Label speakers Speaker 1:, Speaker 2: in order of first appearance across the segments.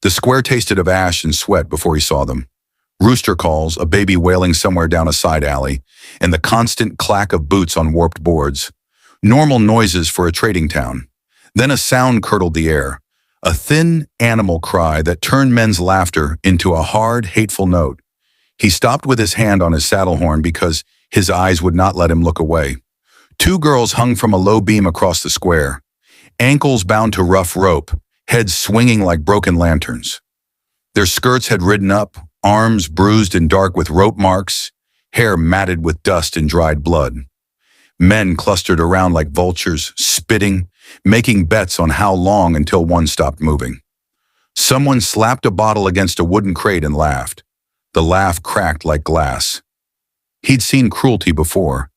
Speaker 1: The square tasted of ash and sweat before he saw them. Rooster calls, a baby wailing somewhere down a side alley, and the constant clack of boots on warped boards. Normal noises for a trading town. Then a sound curdled the air, a thin animal cry that turned men's laughter into a hard, hateful note. He stopped with his hand on his saddle horn because his eyes would not let him look away. Two girls hung from a low beam across the square, ankles bound to rough rope, heads swinging like broken lanterns. Their skirts had ridden up, arms bruised and dark with rope marks, hair matted with dust and dried blood. Men clustered around like vultures, spitting, making bets on how long until one stopped moving. Someone slapped a bottle against a wooden crate and laughed. The laugh cracked like glass. He'd seen cruelty before.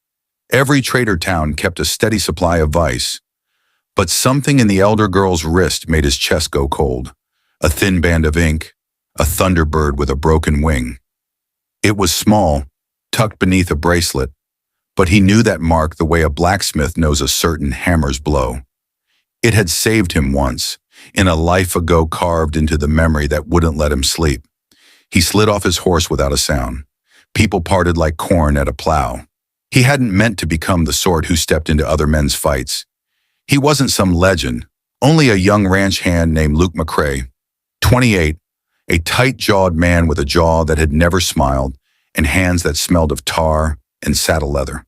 Speaker 1: Every trader town kept a steady supply of vice. But something in the elder girl's wrist made his chest go cold. A thin band of ink, a thunderbird with a broken wing. It was small, tucked beneath a bracelet, but he knew that mark the way a blacksmith knows a certain hammer's blow. It had saved him once, in a life ago carved into the memory that wouldn't let him sleep. He slid off his horse without a sound. People parted like corn at a plow. He hadn't meant to become the sort who stepped into other men's fights. He wasn't some legend, only a young ranch hand named Luke McCrae, 28, a tight-jawed man with a jaw that had never smiled and hands that smelled of tar and saddle leather.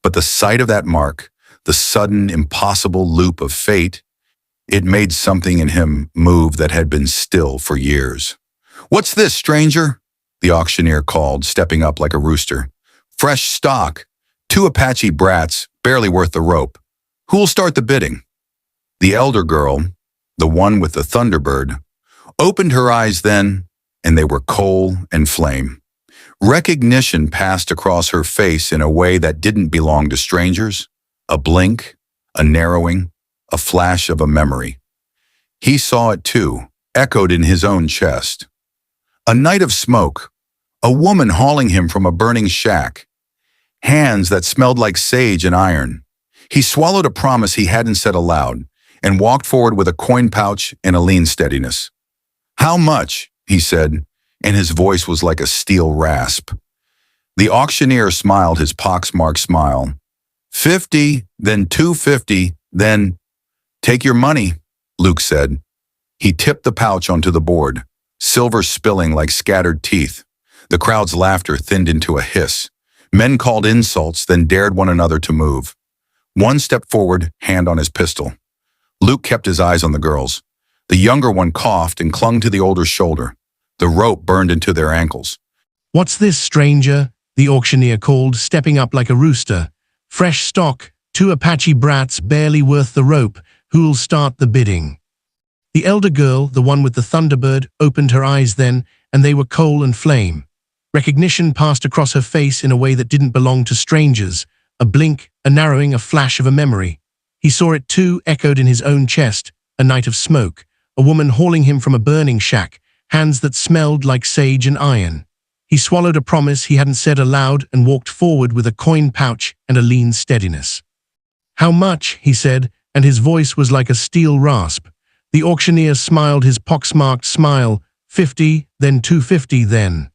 Speaker 1: But the sight of that mark, the sudden, impossible loop of fate, it made something in him move that had been still for years. "What's this, stranger?" the auctioneer called, stepping up like a rooster. "Fresh stock. 2 Apache brats, barely worth the rope. Who'll start the bidding?" The elder girl, the one with the thunderbird, opened her eyes then, and they were coal and flame. Recognition passed across her face in a way that didn't belong to strangers. A blink, a narrowing, a flash of a memory. He saw it too, echoed in his own chest. A night of smoke, a woman hauling him from a burning shack, hands that smelled like sage and iron. He swallowed a promise he hadn't said aloud and walked forward with a coin pouch and a lean steadiness. "How much?" he said, and his voice was like a steel rasp. The auctioneer smiled his pox-marked smile. 50, then 250, then... "Take your money," Luke said. He tipped the pouch onto the board, silver spilling like scattered teeth. The crowd's laughter thinned into a hiss. Men called insults, then dared one another to move. One stepped forward, hand on his pistol. Luke kept his eyes on the girls. The younger one coughed and clung to the older's shoulder. The rope burned into their ankles.
Speaker 2: "What's this, stranger?" the auctioneer called, stepping up like a rooster. "Fresh stock, 2 Apache brats, barely worth the rope. Who'll start the bidding?" The elder girl, the one with the thunderbird, opened her eyes then, and they were coal and flame. Recognition passed across her face in a way that didn't belong to strangers. A blink, a narrowing, a flash of a memory. He saw it too, echoed in his own chest. A night of smoke. A woman hauling him from a burning shack. Hands that smelled like sage and iron. He swallowed a promise he hadn't said aloud and walked forward with a coin pouch and a lean steadiness. "How much?" he said, and his voice was like a steel rasp. The auctioneer smiled his pox-marked smile. 50, then 250, then.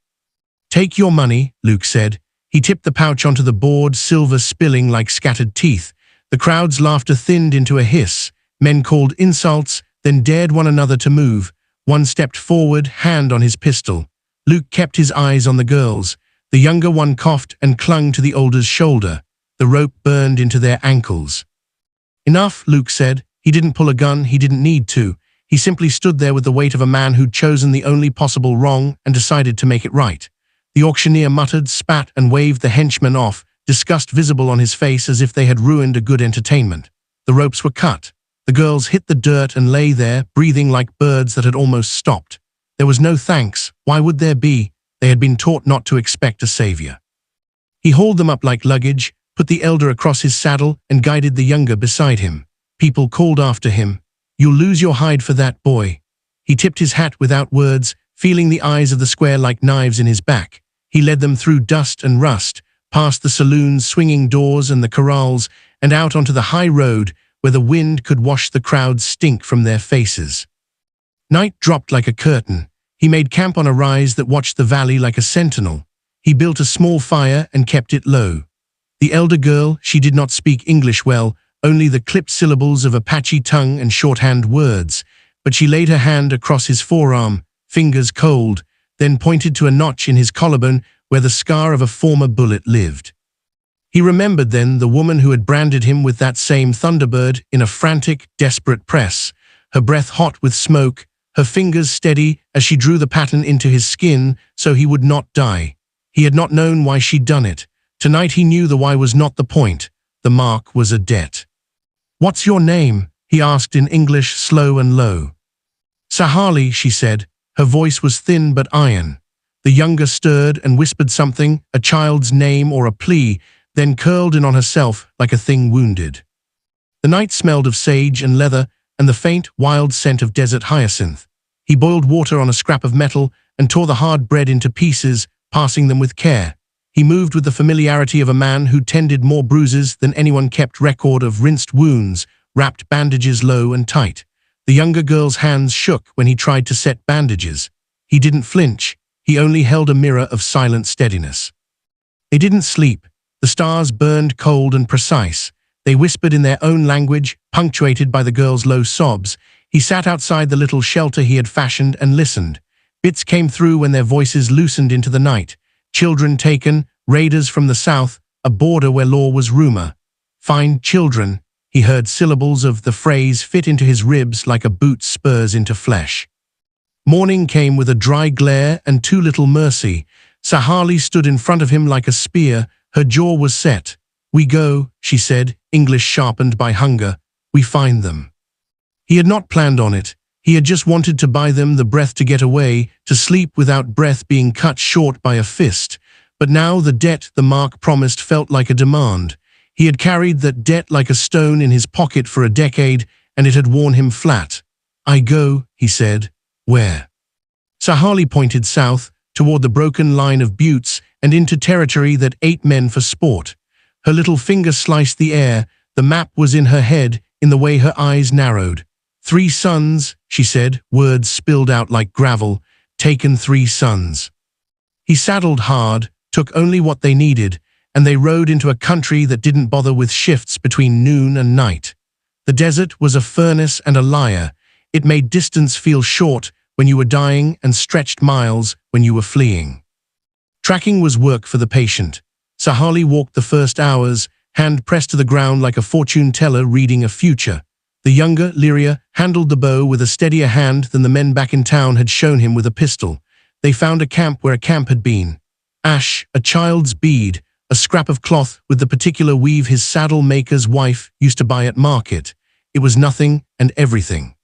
Speaker 2: "Take your money," Luke said. He tipped the pouch onto the board, silver spilling like scattered teeth. The crowd's laughter thinned into a hiss. Men called insults, then dared one another to move. One stepped forward, hand on his pistol. Luke kept his eyes on the girls. The younger one coughed and clung to the older's shoulder. The rope burned into their ankles. "Enough," Luke said. He didn't pull a gun, he didn't need to. He simply stood there with the weight of a man who'd chosen the only possible wrong and decided to make it right. The auctioneer muttered, spat, and waved the henchmen off, disgust visible on his face as if they had ruined a good entertainment. The ropes were cut. The girls hit the dirt and lay there, breathing like birds that had almost stopped. There was no thanks. Why would there be? They had been taught not to expect a savior. He hauled them up like luggage, put the elder across his saddle, and guided the younger beside him. People called after him, "You'll lose your hide for that, boy." He tipped his hat without words, feeling the eyes of the square like knives in his back. He led them through dust and rust, past the saloons, swinging doors and the corrals, and out onto the high road where the wind could wash the crowd's stink from their faces. Night dropped like a curtain. He made camp on a rise that watched the valley like a sentinel. He built a small fire and kept it low. The elder girl, she did not speak English well, only the clipped syllables of Apache tongue and shorthand words, but she laid her hand across his forearm, fingers cold, then pointed to a notch in his collarbone where the scar of a former bullet lived. He remembered then the woman who had branded him with that same Thunderbird in a frantic, desperate press, her breath hot with smoke, her fingers steady as she drew the pattern into his skin so he would not die. He had not known why she'd done it. Tonight he knew the why was not the point. The mark was a debt. "What's your name?" he asked in English, slow and low. "Sahali," she said. Her voice was thin but iron. The younger stirred and whispered something, a child's name or a plea, then curled in on herself like a thing wounded. The night smelled of sage and leather and the faint, wild scent of desert hyacinth. He boiled water on a scrap of metal and tore the hard bread into pieces, passing them with care. He moved with the familiarity of a man who tended more bruises than anyone, kept record of rinsed wounds, wrapped bandages low and tight. The younger girl's hands shook when he tried to set bandages. He didn't flinch. He only held a mirror of silent steadiness. They didn't sleep. The stars burned cold and precise. They whispered in their own language, punctuated by the girl's low sobs. He sat outside the little shelter he had fashioned and listened. Bits came through when their voices loosened into the night. Children taken, raiders from the south, a border where law was rumor. "Find children," he heard syllables of the phrase fit into his ribs like a boot's spurs into flesh. Morning came with a dry glare and too little mercy. Sahali stood in front of him like a spear. Her jaw was set. "We go," she said, English sharpened by hunger. "We find them." He had not planned on it. He had just wanted to buy them the breath to get away, to sleep without breath being cut short by a fist. But now the debt the mark promised felt like a demand. He had carried that debt like a stone in his pocket for a decade, and it had worn him flat. "I go," he said. "Where?" Sahali pointed south, toward the broken line of buttes and into territory that ate men for sport. Her little finger sliced the air. The map was in her head, in the way her eyes narrowed. "3 sons," she said, words spilled out like gravel. "Taken 3 sons." He saddled hard, took only what they needed, and they rode into a country that didn't bother with shifts between noon and night. The desert was a furnace and a liar. It made distance feel short when you were dying and stretched miles when you were fleeing. Tracking was work for the patient. Sahali walked the first hours, hand pressed to the ground like a fortune teller reading a future. The younger, Lyria, handled the bow with a steadier hand than the men back in town had shown him with a pistol. They found a camp where a camp had been. Ash, a child's bead, a scrap of cloth with the particular weave his saddle maker's wife used to buy at market. It was nothing and everything.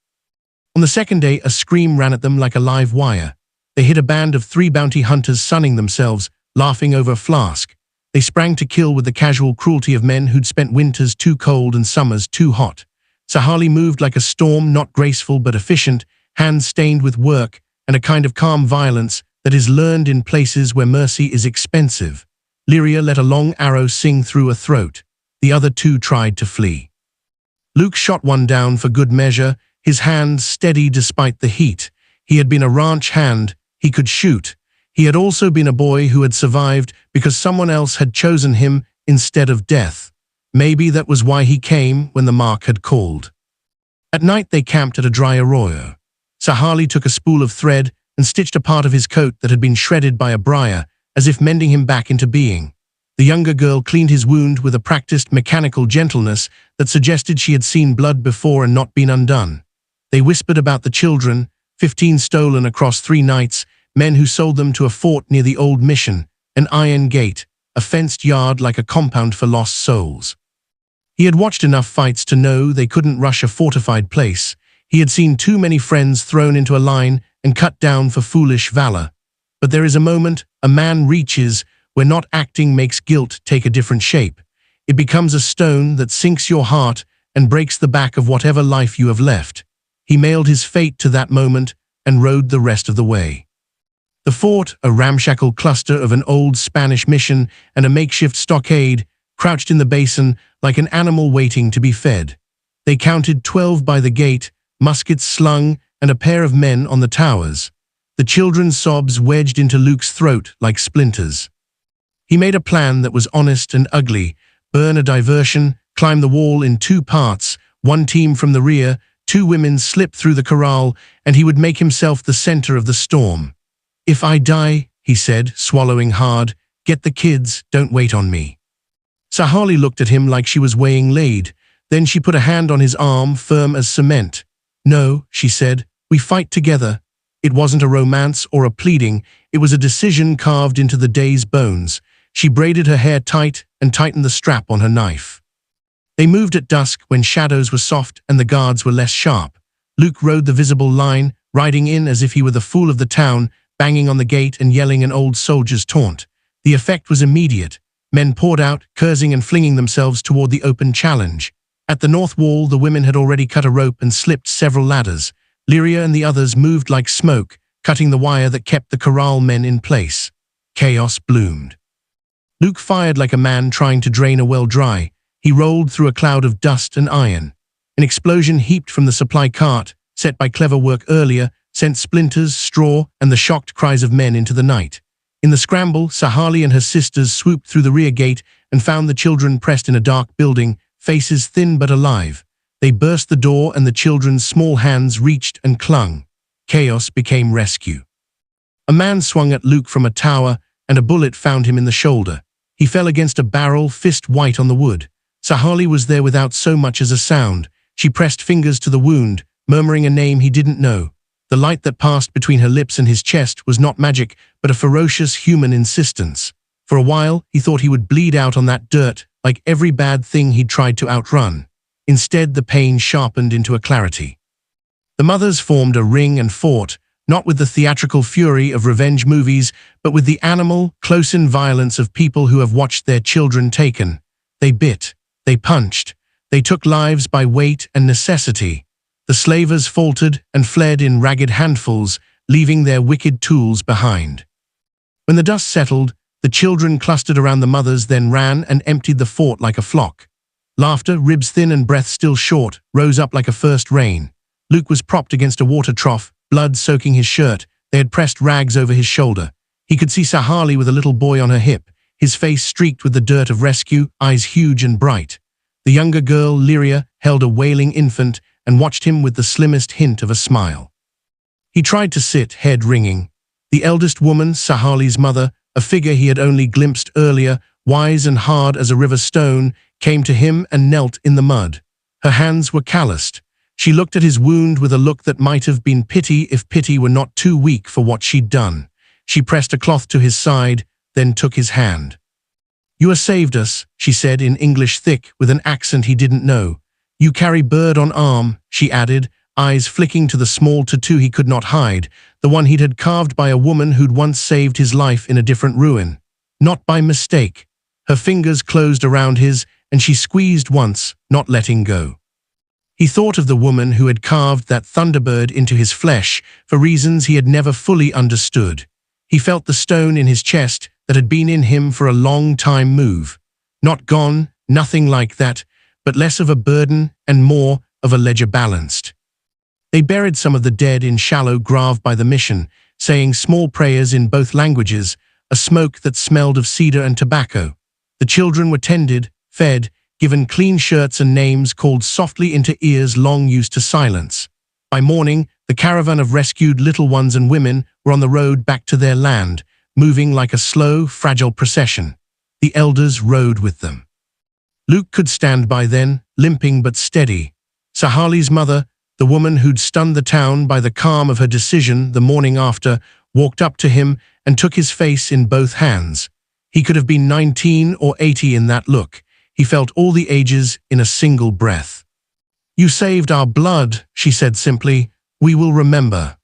Speaker 2: On the second day, a scream ran at them like a live wire. They hit a band of 3 bounty hunters sunning themselves, laughing over a flask. They sprang to kill with the casual cruelty of men who'd spent winters too cold and summers too hot. Sahali moved like a storm, not graceful but efficient, hands stained with work, and a kind of calm violence that is learned in places where mercy is expensive. Lyria let a long arrow sing through a throat. The other 2 tried to flee. Luke shot one down for good measure, his hand steady despite the heat. He had been a ranch hand. He could shoot. He had also been a boy who had survived because someone else had chosen him instead of death. Maybe that was why he came when the mark had called. At night they camped at a dry arroyo. Sahali took a spool of thread and stitched a part of his coat that had been shredded by a briar, as if mending him back into being. The younger girl cleaned his wound with a practiced mechanical gentleness that suggested she had seen blood before and not been undone. They whispered about the children, 15 stolen across 3 nights, men who sold them to a fort near the old mission, an iron gate, a fenced yard like a compound for lost souls. He had watched enough fights to know they couldn't rush a fortified place. He had seen too many friends thrown into a line and cut down for foolish valor. But there is a moment a man reaches where not acting makes guilt take a different shape. It becomes a stone that sinks your heart and breaks the back of whatever life you have left. He mailed his fate to that moment and rode the rest of the way. The fort, a ramshackle cluster of an old Spanish mission and a makeshift stockade, crouched in the basin like an animal waiting to be fed. They counted 12 by the gate, muskets slung and a pair of men on the towers. The children's sobs wedged into Luke's throat like splinters. He made a plan that was honest and ugly: burn a diversion, climb the wall in 2 parts, one team from the rear, 2 women slip through the corral, and he would make himself the center of the storm. "If I die," he said, swallowing hard, "get the kids, don't wait on me." Sahali looked at him like she was weighing lead. Then she put a hand on his arm, firm as cement. "No," she said, "we fight together." It wasn't a romance or a pleading, it was a decision carved into the day's bones. She braided her hair tight and tightened the strap on her knife. They moved at dusk when shadows were soft and the guards were less sharp. Luke rode the visible line, riding in as if he were the fool of the town, banging on the gate and yelling an old soldier's taunt. The effect was immediate. Men poured out, cursing and flinging themselves toward the open challenge. At the north wall, the women had already cut a rope and slipped several ladders. Lyria and the others moved like smoke, cutting the wire that kept the corral men in place. Chaos bloomed. Luke fired like a man trying to drain a well dry. He rolled through a cloud of dust and iron. An explosion heaped from the supply cart, set by clever work earlier, sent splinters, straw, and the shocked cries of men into the night. In the scramble, Sahali and her sisters swooped through the rear gate and found the children pressed in a dark building, faces thin but alive. They burst the door and the children's small hands reached and clung. Chaos became rescue. A man swung at Luke from a tower, and a bullet found him in the shoulder. He fell against a barrel, fist white on the wood. Sahali was there without so much as a sound. She pressed fingers to the wound, murmuring a name he didn't know. The light that passed between her lips and his chest was not magic, but a ferocious human insistence. For a while, he thought he would bleed out on that dirt, like every bad thing he'd tried to outrun. Instead, the pain sharpened into a clarity. The mothers formed a ring and fought, not with the theatrical fury of revenge movies, but with the animal, close-in violence of people who have watched their children taken. They bit, they punched, they took lives by weight and necessity. The slavers faltered and fled in ragged handfuls, leaving their wicked tools behind. When the dust settled, the children clustered around the mothers, then ran and emptied the fort like a flock. Laughter, ribs thin and breath still short, rose up like a first rain. Luke was propped against a water trough, blood soaking his shirt. They had pressed rags over his shoulder. He could see Sahali with a little boy on her hip, his face streaked with the dirt of rescue, eyes huge and bright. The younger girl, Lyria, held a wailing infant and watched him with the slimmest hint of a smile. He tried to sit, head ringing. The eldest woman, Sahali's mother, a figure he had only glimpsed earlier, wise and hard as a river stone, came to him and knelt in the mud. Her hands were calloused. She looked at his wound with a look that might have been pity if pity were not too weak for what she'd done. She pressed a cloth to his side, then took his hand. "You have saved us," she said in English thick, with an accent he didn't know. "You carry bird on arm," she added, eyes flicking to the small tattoo he could not hide, the one he'd had carved by a woman who'd once saved his life in a different ruin. Not by mistake. Her fingers closed around his, and she squeezed once, not letting go. He thought of the woman who had carved that thunderbird into his flesh for reasons he had never fully understood. He felt the stone in his chest that had been in him for a long time move. Not gone, nothing like that, but less of a burden and more of a ledger balanced. They buried some of the dead in shallow grave by the mission, saying small prayers in both languages, a smoke that smelled of cedar and tobacco. The children were tended, fed, given clean shirts and names called softly into ears long used to silence. By morning, the caravan of rescued little ones and women were on the road back to their land, moving like a slow, fragile procession. The elders rode with them. Luke could stand by then, limping but steady. Sahali's mother, the woman who'd stunned the town by the calm of her decision the morning after, walked up to him and took his face in both hands. He could have been 19 or 80 in that look. He felt all the ages in a single breath. "You saved our blood," she said simply. "We will remember."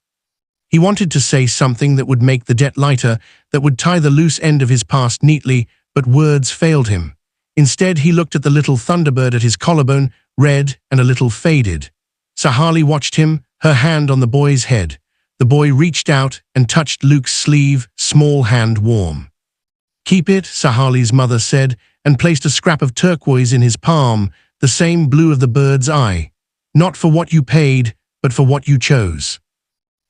Speaker 2: He wanted to say something that would make the debt lighter, that would tie the loose end of his past neatly, but words failed him. Instead, he looked at the little thunderbird at his collarbone, red and a little faded. Sahali watched him, her hand on the boy's head. The boy reached out and touched Luke's sleeve, small hand warm. "Keep it," Sahali's mother said, and placed a scrap of turquoise in his palm, the same blue of the bird's eye. "Not for what you paid, but for what you chose."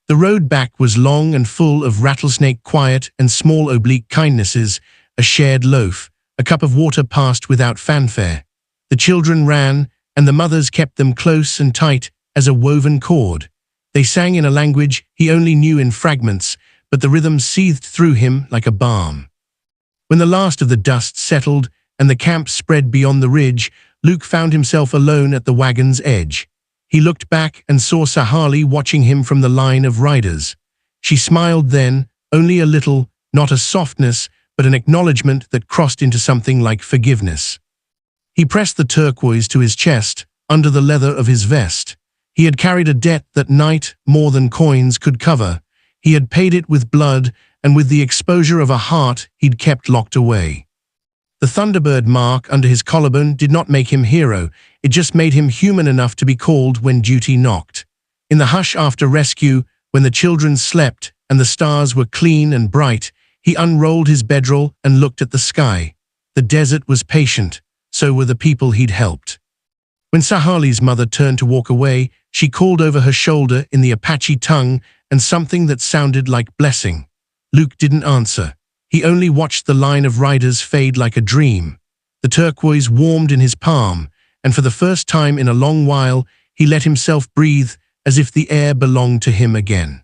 Speaker 2: The road back was long and full of rattlesnake quiet and small oblique kindnesses, a shared loaf, a cup of water passed without fanfare. The children ran, and the mothers kept them close and tight as a woven cord. They sang in a language he only knew in fragments, but the rhythm seethed through him like a balm. When the last of the dust settled and the camp spread beyond the ridge, Luke found himself alone at the wagon's edge. He looked back and saw Sahali watching him from the line of riders. She smiled then, only a little, not a softness, but an acknowledgement that crossed into something like forgiveness. He pressed the turquoise to his chest, under the leather of his vest. He had carried a debt that night, more than coins could cover. He had paid it with blood and with the exposure of a heart he'd kept locked away. The Thunderbird mark under his collarbone did not make him hero, it just made him human enough to be called when duty knocked. In the hush after rescue, when the children slept and the stars were clean and bright, he unrolled his bedroll and looked at the sky. The desert was patient, so were the people he'd helped. When Sahali's mother turned to walk away, she called over her shoulder in the Apache tongue and something that sounded like blessing. Luke didn't answer. He only watched the line of riders fade like a dream. The turquoise warmed in his palm, and for the first time in a long while, he let himself breathe as if the air belonged to him again.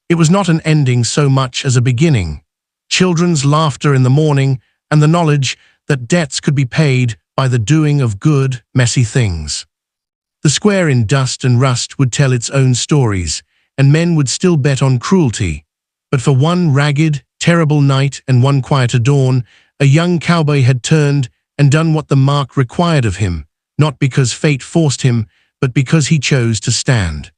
Speaker 2: It was not an ending so much as a beginning. Children's laughter in the morning and the knowledge that debts could be paid by the doing of good, messy things. The square in dust and rust would tell its own stories, and men would still bet on cruelty. But for one ragged, terrible night and one quieter dawn, a young cowboy had turned and done what the mark required of him, not because fate forced him, but because he chose to stand.